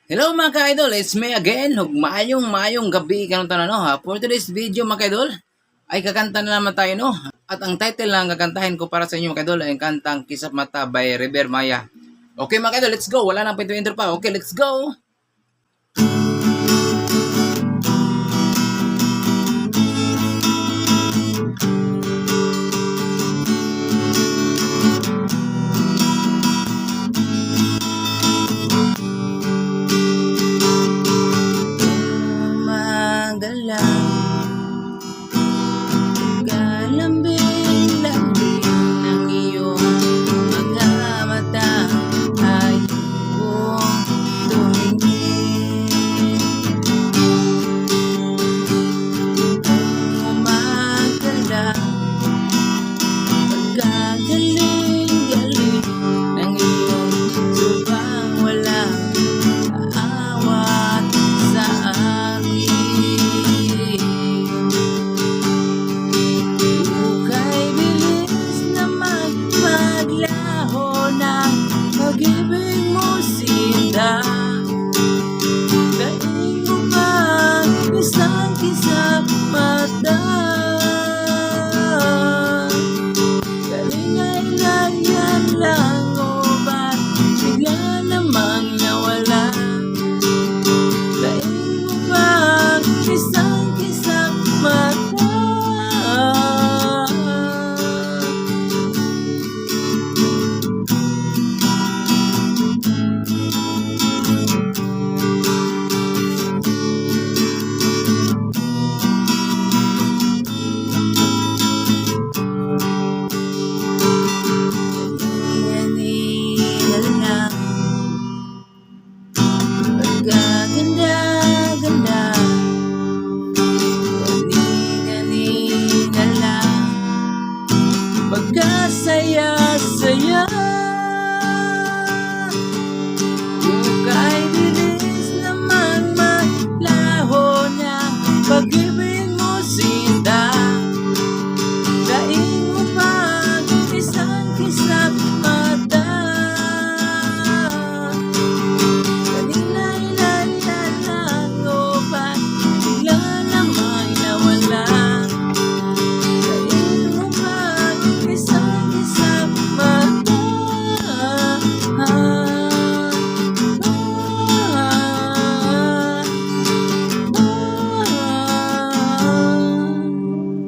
Hello mga ka-idol, it's me again. Mayong gabi kanong tanan no ha. For today's video mga ka-idol, ay kakanta na naman tayo no. At ang title lang kakantahin ko para sa inyo mga ka-idol ay ang kantang Kisap Mata by River Maya. Okay mga ka-idol, let's go. Wala nang intro pa. Okay, let's go. Kisap mata, kalinga-ilayan lang o ba't bigla namang nawala? Daing mo bang isang kisap mata? Ganda-ganda, gani-ganina lang, pagkasaya-saya. Hukay bilis namang maglaho na pag-ibig mo sinta. Daing mo pang isang kisap mata.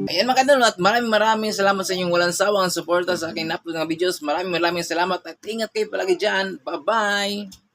Ayan mga kadol, at maraming salamat sa inyong walang sawang suporta sa aking upload ng videos. Maraming salamat at ingat kayo palagi dyan. Bye-bye!